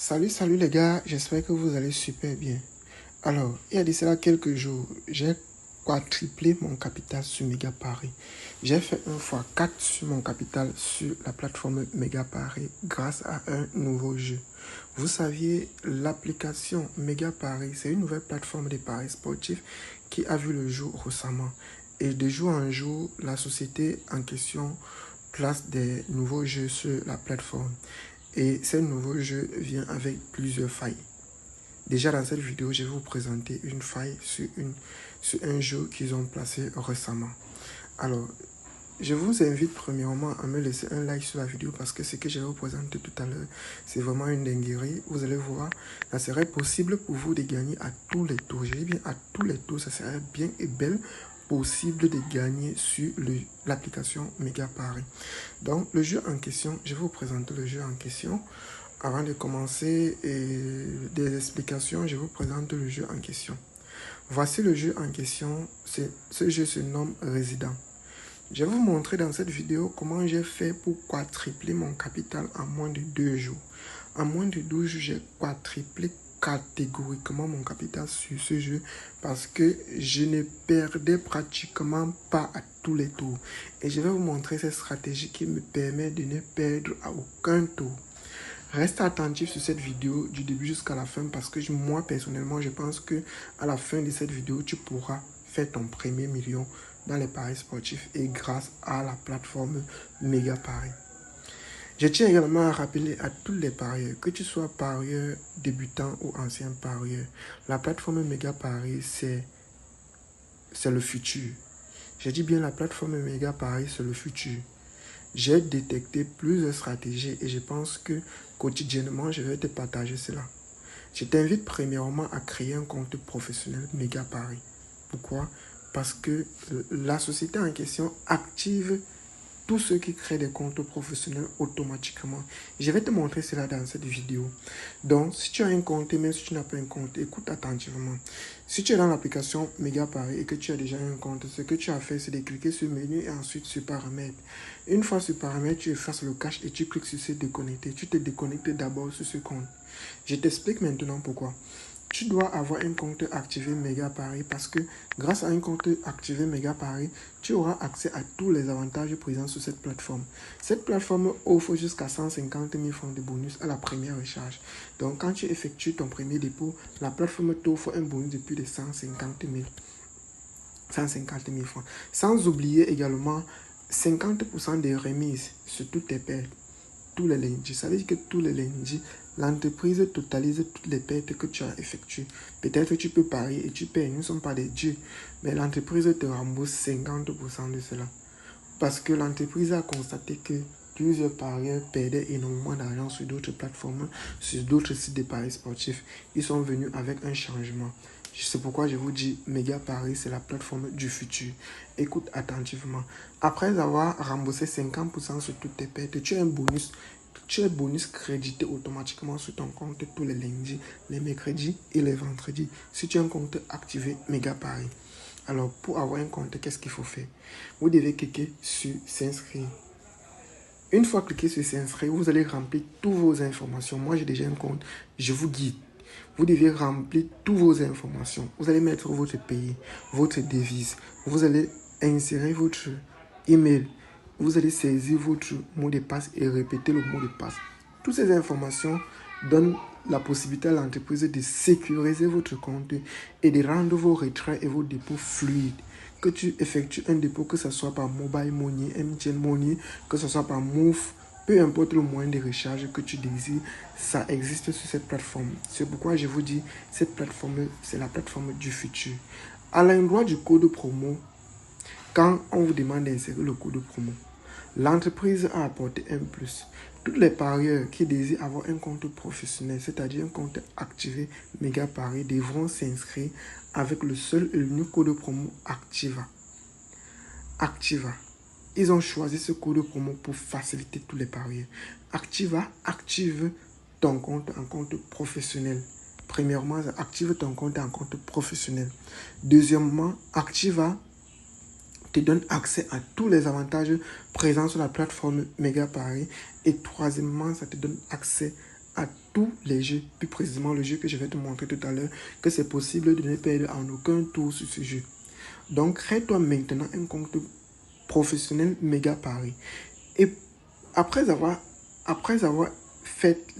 Salut les gars, j'espère que vous allez super bien. Alors, il y a de cela quelques jours, j'ai quadruplé mon capital sur Mega Paris. J'ai fait 1 x 4 sur mon capital sur la plateforme Mega Paris grâce à un nouveau jeu. Vous saviez, l'application Mega Paris, c'est une nouvelle plateforme de paris sportifs qui a vu le jour récemment. Et de jour en jour, la société en question place des nouveaux jeux sur la plateforme. Et ce nouveau jeu vient avec plusieurs failles. Déjà dans cette vidéo, je vais vous présenter une faille sur un jeu qu'ils ont placé récemment. Alors, je vous invite premièrement à me laisser un like sur la vidéo parce que ce que je vais vous présenter tout à l'heure, c'est vraiment une dinguerie. Vous allez voir, ça serait possible pour vous de gagner à tous les tours. Je dis bien à tous les tours, ça serait bien et belle possible de gagner sur l'application Mega Paris. Donc, le jeu en question, je vais vous présenter le jeu en question. Avant de commencer des explications, je vous présente le jeu en question. Voici le jeu en question. Ce jeu se nomme Resident. Je vais vous montrer dans cette vidéo comment j'ai fait pour quadrupler mon capital en moins de 2 jours. En moins de 12 jours, j'ai quadruplé catégoriquement mon capital sur ce jeu parce que je ne perdais pratiquement pas à tous les tours. Et je vais vous montrer cette stratégie qui me permet de ne perdre à aucun tour. Reste attentif sur cette vidéo du début jusqu'à la fin parce que moi personnellement je pense que à la fin de cette vidéo tu pourras faire ton premier million dans les paris sportifs et grâce à la plateforme Mega Paris. Je tiens également à rappeler à tous les parieurs, que tu sois parieur débutant ou ancien parieur, la plateforme Mega Paris c'est le futur. Je dis bien la plateforme Mega Paris c'est le futur. J'ai détecté plusieurs stratégies et je pense que quotidiennement, je vais te partager cela. Je t'invite premièrement à créer un compte professionnel Mega Paris. Pourquoi? Parce que la société en question active tous ceux qui créent des comptes professionnels automatiquement. Je vais te montrer cela dans cette vidéo. Donc, si tu as un compte, même si tu n'as pas un compte, écoute attentivement. Si tu es dans l'application Mega Paris et que tu as déjà un compte, ce que tu as fait, c'est de cliquer sur menu et ensuite sur paramètres. Une fois sur paramètres, tu effaces le cache et tu cliques sur se déconnecter. Tu te déconnectes d'abord sur ce compte. Je t'explique maintenant pourquoi. Tu dois avoir un compte activé Mega Paris parce que grâce à un compte activé Mega Paris, tu auras accès à tous les avantages présents sur cette plateforme. Cette plateforme offre jusqu'à 150 000 francs de bonus à la première recharge. Donc quand tu effectues ton premier dépôt, la plateforme t'offre un bonus de plus de 150 000 francs. Sans oublier également 50% de remises sur toutes tes pertes. Tous les lundis. Ça veut dire que tous les lundis, l'entreprise totalise toutes les pertes que tu as effectuées. Peut-être que tu peux parier et tu perds. Nous ne sommes pas des dieux. Mais l'entreprise te rembourse 50% de cela. Parce que l'entreprise a constaté que plusieurs parieurs perdaient énormément d'argent sur d'autres plateformes, sur d'autres sites de paris sportifs. Ils sont venus avec un changement. C'est pourquoi je vous dis, Mega Paris, c'est la plateforme du futur. Écoute attentivement. Après avoir remboursé 50% sur toutes tes pertes, tu as un bonus. Tu es bonus crédité automatiquement sur ton compte tous les lundis, les mercredis et les vendredis. Si tu as un compte activé Mega Paris. Alors, pour avoir un compte, qu'est-ce qu'il faut faire? Vous devez cliquer sur s'inscrire. Une fois cliqué sur s'inscrire, vous allez remplir toutes vos informations. Moi, j'ai déjà un compte. Je vous guide. Vous devez remplir toutes vos informations. Vous allez mettre votre pays, votre devise. Vous allez insérer votre email. Vous allez saisir votre mot de passe et répéter le mot de passe. Toutes ces informations donnent la possibilité à l'entreprise de sécuriser votre compte et de rendre vos retraits et vos dépôts fluides. Que tu effectues un dépôt, que ce soit par Mobile Money, MTN Money, que ce soit par Move, peu importe le moyen de recharge que tu désires, ça existe sur cette plateforme. C'est pourquoi je vous dis, cette plateforme, c'est la plateforme du futur. À l'endroit du code promo, quand on vous demande d'insérer le code promo, l'entreprise a apporté un plus. Tous les parieurs qui désirent avoir un compte professionnel, c'est-à-dire un compte activé Mega Paris, devront s'inscrire avec le seul et l'unique code promo Activa. Activa. Ils ont choisi ce code promo pour faciliter tous les parieurs. Activa active ton compte en compte professionnel. Premièrement, active ton compte en compte professionnel. Deuxièmement, Activa te donne accès à tous les avantages présents sur la plateforme Mega Paris. Et troisièmement, ça te donne accès à tous les jeux, plus précisément le jeu que je vais te montrer tout à l'heure, que c'est possible de ne perdre en aucun tour sur ce jeu. Donc, crée-toi maintenant un compte professionnel Méga Paris. Et après avoir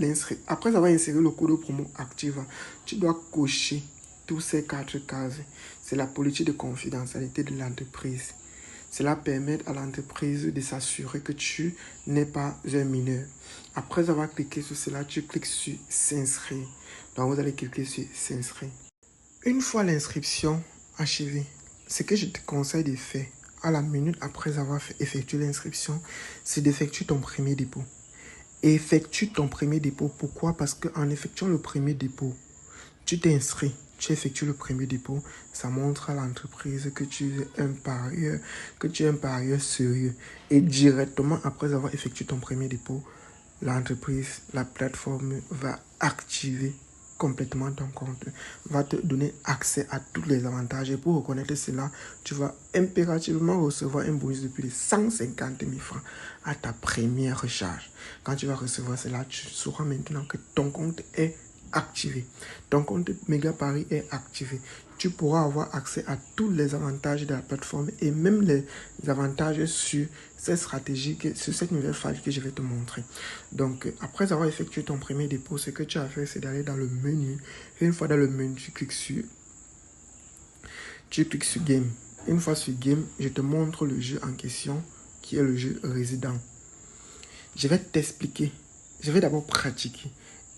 inséré le code promo Activa, tu dois cocher tous ces 4 cases. C'est la politique de confidentialité de l'entreprise. Cela permet à l'entreprise de s'assurer que tu n'es pas un mineur. Après avoir cliqué sur cela, tu cliques sur s'inscrire. Donc, vous allez cliquer sur s'inscrire. Une fois l'inscription achevée, ce que je te conseille de faire à la minute après avoir effectué l'inscription, c'est d'effectuer ton premier dépôt. Et effectue ton premier dépôt. Pourquoi? Parce qu'en effectuant le premier dépôt, tu t'inscris, tu effectues le premier dépôt, ça montre à l'entreprise que tu es un parieur sérieux. Et directement après avoir effectué ton premier dépôt, l'entreprise, la plateforme va activer complètement ton compte, va te donner accès à tous les avantages. Et pour reconnaître cela, tu vas impérativement recevoir un bonus de plus de 150 000 francs à ta première recharge. Quand tu vas recevoir cela, tu sauras maintenant que ton compte est activé. Ton compte Méga Paris est activé. Tu pourras avoir accès à tous les avantages de la plateforme et même les avantages sur cette stratégie, sur cette nouvelle phase que je vais te montrer. Donc, après avoir effectué ton premier dépôt, ce que tu as fait, c'est d'aller dans le menu. Et une fois dans le menu, tu cliques sur Game. Une fois sur Game, je te montre le jeu en question, qui est le jeu Résident. Je vais t'expliquer. Je vais d'abord pratiquer.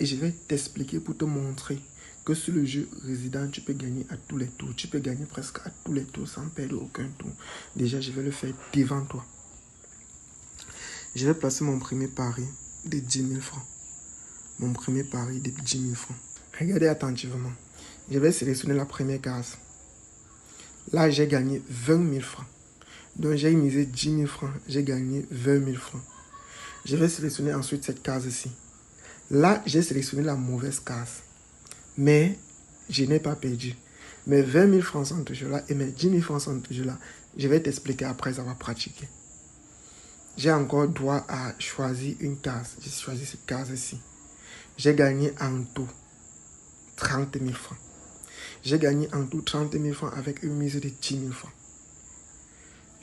Et je vais t'expliquer pour te montrer que sur le jeu Résident, tu peux gagner à tous les tours. Tu peux gagner presque à tous les tours sans perdre aucun tour. Déjà, je vais le faire devant toi. Je vais placer mon premier pari de 10 000 francs. Mon premier pari de 10 000 francs. Regardez attentivement. Je vais sélectionner la première case. Là, j'ai gagné 20 000 francs. Donc, j'ai misé 10 000 francs. J'ai gagné 20 000 francs. Je vais sélectionner ensuite cette case-ci. Là, j'ai sélectionné la mauvaise case. Mais je n'ai pas perdu. Mes 20 000 francs sont toujours là et mes 10 000 francs sont toujours là. Je vais t'expliquer après avoir pratiqué. J'ai encore droit à choisir une case. J'ai choisi cette case-ci. J'ai gagné en tout 30 000 francs. J'ai gagné en tout 30 000 francs avec une mise de 10 000 francs.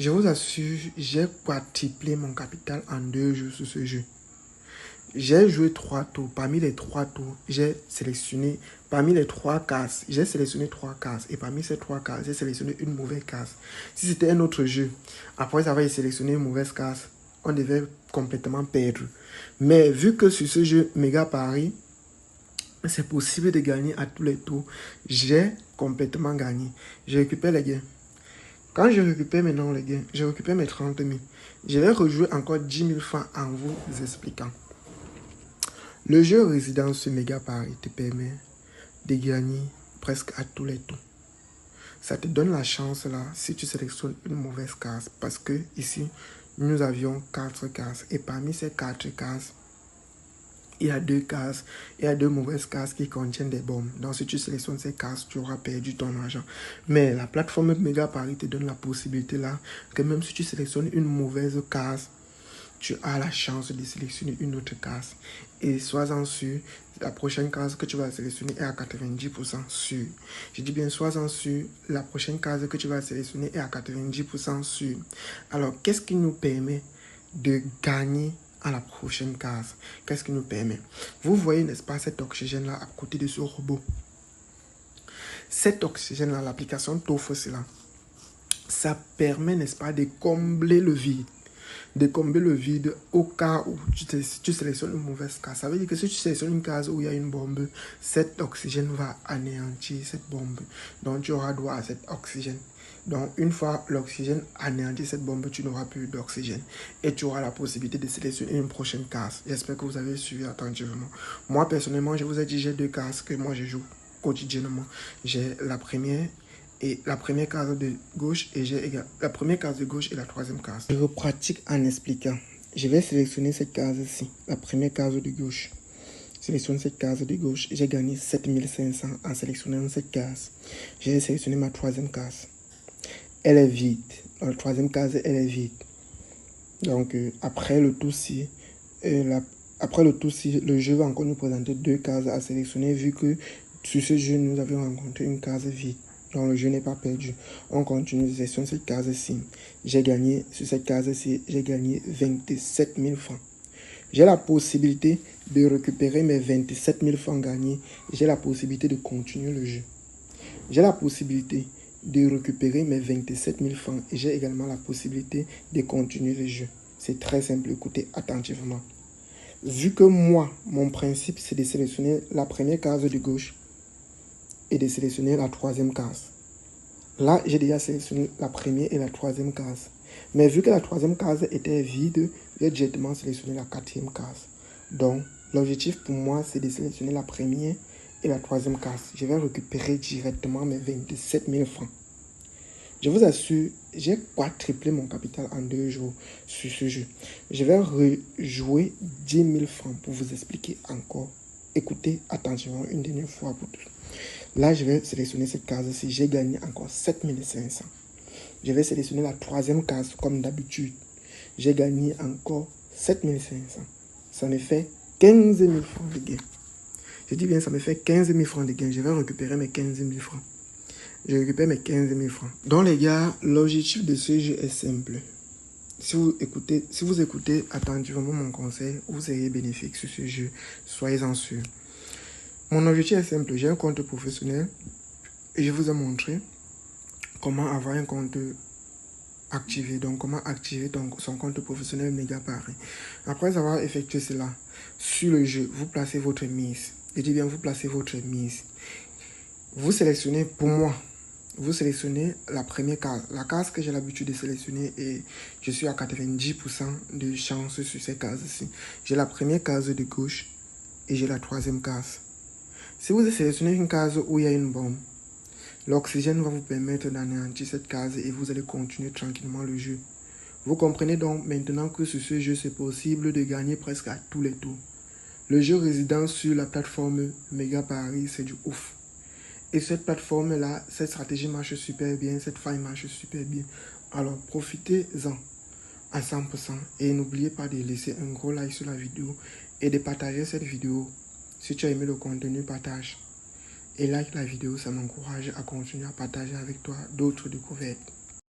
Je vous assure, j'ai quadruplé mon capital en 2 jours sur ce jeu. J'ai joué 3 tours. Parmi les 3 tours, j'ai sélectionné, parmi les 3 cases, j'ai sélectionné 3 cases. Et parmi ces 3 cases, j'ai sélectionné une mauvaise case. Si c'était un autre jeu, après avoir sélectionné une mauvaise case, on devait complètement perdre. Mais vu que sur ce jeu Méga Paris, c'est possible de gagner à tous les tours, j'ai complètement gagné. Je récupère les gains. Quand je récupère maintenant les gains, je récupère mes 30 000. Je vais rejouer encore 10 000 francs en vous expliquant. Le jeu Résident sur Méga Paris te permet de gagner presque à tous les tours. Ça te donne la chance là si tu sélectionnes une mauvaise case. Parce que ici, nous avions 4 cases. Et parmi ces 4 cases, il y a 2 cases. Il y a 2 mauvaises cases qui contiennent des bombes. Donc si tu sélectionnes ces cases, tu auras perdu ton argent. Mais la plateforme Méga Paris te donne la possibilité là que même si tu sélectionnes une mauvaise case, tu as la chance de sélectionner une autre case. Et sois-en sûr, la prochaine case que tu vas sélectionner est à 90% sûr. Je dis bien, sois-en sûr, la prochaine case que tu vas sélectionner est à 90% sûr. Alors, qu'est-ce qui nous permet de gagner à la prochaine case? Qu'est-ce qui nous permet? Vous voyez, n'est-ce pas, cet oxygène-là à côté de ce robot? Cet oxygène-là, l'application t'offre cela. Ça permet, n'est-ce pas, de combler le vide. De combler le vide au cas où tu sélectionnes une mauvaise case. Ça veut dire que si tu sélectionnes une case où il y a une bombe, cet oxygène va anéantir cette bombe. Donc tu auras droit à cet oxygène. Donc une fois l'oxygène anéantit cette bombe, tu n'auras plus d'oxygène. Et tu auras la possibilité de sélectionner une prochaine case. J'espère que vous avez suivi attentivement. Moi personnellement, je vous ai dit, j'ai 2 cases que moi je joue quotidiennement. J'ai la première et la première case de gauche et j'ai la première case de gauche et la troisième case. Je repratique en expliquant. Je vais sélectionner cette case-ci, la première case de gauche. Sélectionne cette case de gauche. J'ai gagné 7500 en sélectionnant cette case. J'ai sélectionné ma troisième case. Elle est vide. Dans la troisième case, elle est vide. Donc après le tour-ci, Après le tour 6, le jeu va encore nous présenter 2 cases à sélectionner vu que sur ce jeu, nous avions rencontré une case vide. Donc le jeu n'est pas perdu. On continue de sélectionner cette case-ci. J'ai gagné, sur cette case-ci, j'ai gagné 27 000 francs. J'ai la possibilité de récupérer mes 27 000 francs gagnés. J'ai la possibilité de continuer le jeu. J'ai la possibilité de récupérer mes 27 000 francs et j'ai également la possibilité de continuer le jeu. C'est très simple, écoutez attentivement. Vu que moi, mon principe, c'est de sélectionner la première case de gauche et de sélectionner la troisième case. Là, j'ai déjà sélectionné la première et la troisième case. Mais vu que la troisième case était vide, j'ai directement sélectionné la quatrième case. Donc, l'objectif pour moi, c'est de sélectionner la première et la troisième case. Je vais récupérer directement mes 27 000 francs. Je vous assure, j'ai quadruplé mon capital en 2 jours sur ce jeu. Je vais rejouer 10 000 francs pour vous expliquer encore. Écoutez attentivement une dernière fois pour tous. Là, je vais sélectionner cette case-ci. J'ai gagné encore 7 500. Je vais sélectionner la troisième case comme d'habitude. J'ai gagné encore 7 500. Ça me fait 15 000 francs de gain. Je dis bien, ça me fait 15 000 francs de gain. Je vais récupérer mes 15 000 francs. Je récupère mes 15 000 francs. Donc les gars, l'objectif de ce jeu est simple. Si vous écoutez attentivement mon conseil, vous serez bénéfique sur ce jeu. Soyez-en sûrs. Mon objectif est simple. J'ai un compte professionnel et je vous ai montré comment avoir un compte activé. Donc comment activer son compte professionnel Méga Paris. Après avoir effectué cela, sur le jeu, vous placez votre mise. Je dis bien, vous placez votre mise. Vous sélectionnez, pour moi, vous sélectionnez la première case. La case que j'ai l'habitude de sélectionner et je suis à 90% de chance sur ces cases-ci. J'ai la première case de gauche et j'ai la troisième case. Si vous sélectionnez une case où il y a une bombe, l'oxygène va vous permettre d'anéantir cette case et vous allez continuer tranquillement le jeu. Vous comprenez donc maintenant que sur ce jeu, c'est possible de gagner presque à tous les tours. Le jeu résident sur la plateforme Méga Paris, c'est du ouf. Et cette plateforme-là, cette stratégie marche super bien, cette faille marche super bien. Alors, profitez-en à 100%. Et n'oubliez pas de laisser un gros like sur la vidéo et de partager cette vidéo. Si tu as aimé le contenu, partage. Et like la vidéo, ça m'encourage à continuer à partager avec toi d'autres découvertes.